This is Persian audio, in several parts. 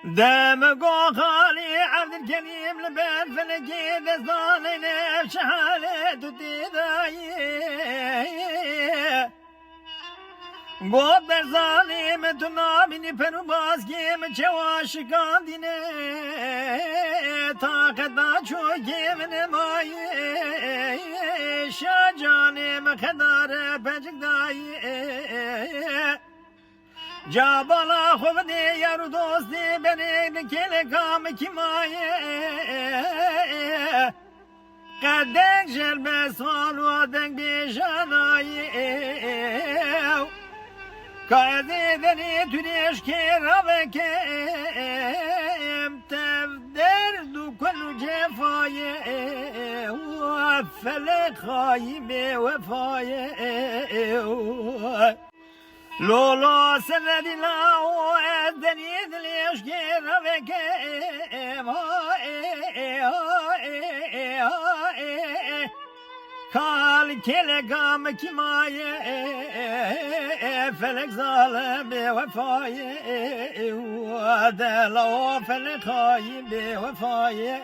دم قاخالي عبد الكريم لبان فلقي دزاني نفس حالة تداي قد ظالم تنامني فرباز كيم چواش قانديني طاقت باچو كيم نماي شاجاني مخدار بجك داي جابالا خوب دی یارو دوست دی بنی کل کام کی مایه قدک جل بسوال و دنگ بیشانایی کازی دنی تونیش که روکم تفدر دو کلو جفایه و فلک خواهی به وفایه لولا سندي لا وادني دليش غير بك قال كل قام كماي فلك ظالم بوفاي ودلو فلك خايب بوفاي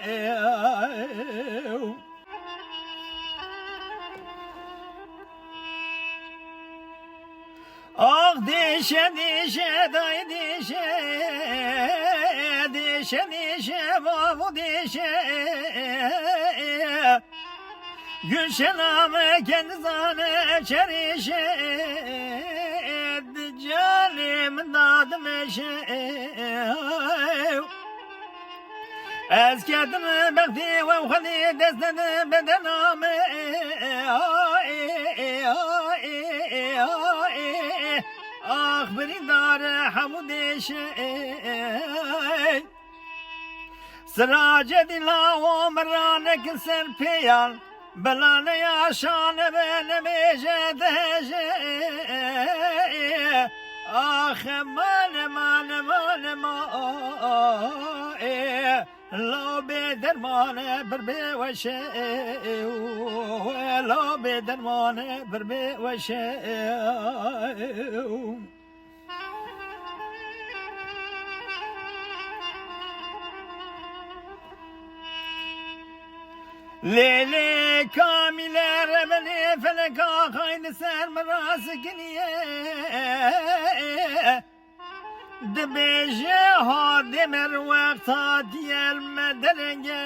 Ah dişe dişe day dişe dişe dişe babu dişe Gülşen ağabey kendi zane çerişe Calim dadım eşe Ezkedim bekti ve ukhali destedi bedename أخبري دار حمودش سراج دلا ومرانك سر بيان بلان يا شان بن مجدش آخ مال مال مال ما لو بدرمان بربي وشه لو بدرمان بربي وشه ليلي كاملة ربني فلكا خاين سر مراسك دبيجي هادي مر وقتا ديال مدرنجي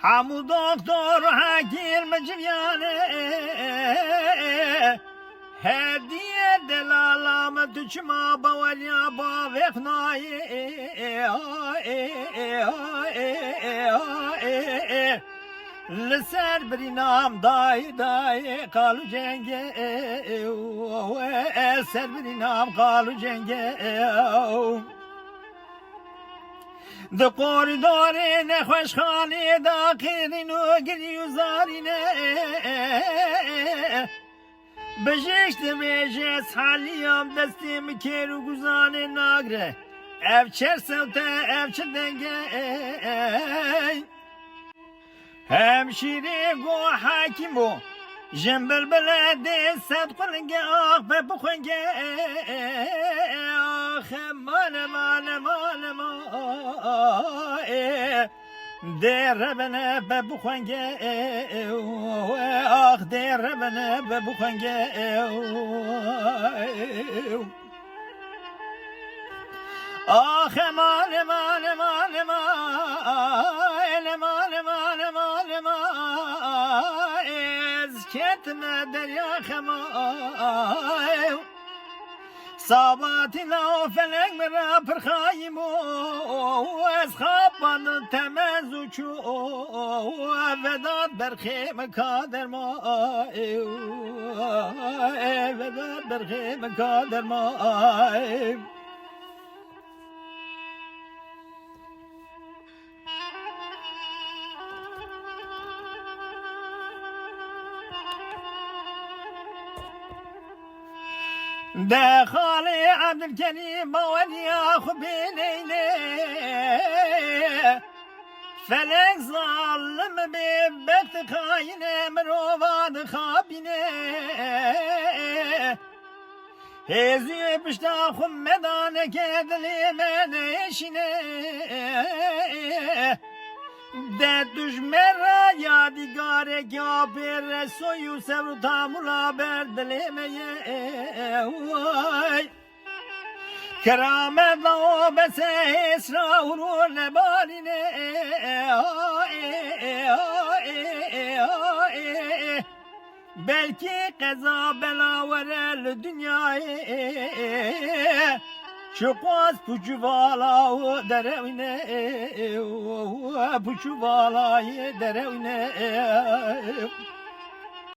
حمو دكتور حكيم مجرياني هدية دلالام تجمع بوريا بافقناي لسر برینام دای دای قالو جنگه سر برینام قالو جنگه ده قورداره نخوشخانه دا قیرینو گریو زارینه بجشت بیجس حالیم دستیم کرو گزانه ناگره ev çersevte ev çedenge hemşire go hakim o jembel belede sad qulge ah be bukhenge ah mane mane mane ma der bana be bukhenge ah der bana be bukhenge آخ مال مال مال مال مال مال مال مال از کتم دریا خمای صابات لو فلک مرا پرخایم و از خوابان تمز و چو وداد برخیم کادر ما وداد برخیم کادر ما دخل عبد الكريم بوليا خبينيني فلك ظالم ببكت خاينة مروفاد خابيني Hezi piştahım medane kedilime neşine de düşmera yadigare kâpir soyu sevru tamula berdilemeye vay keramet o bese esra uru nebarine belki kaza bela verel dünyaya çok az pucu vala derevine pucu vala derevine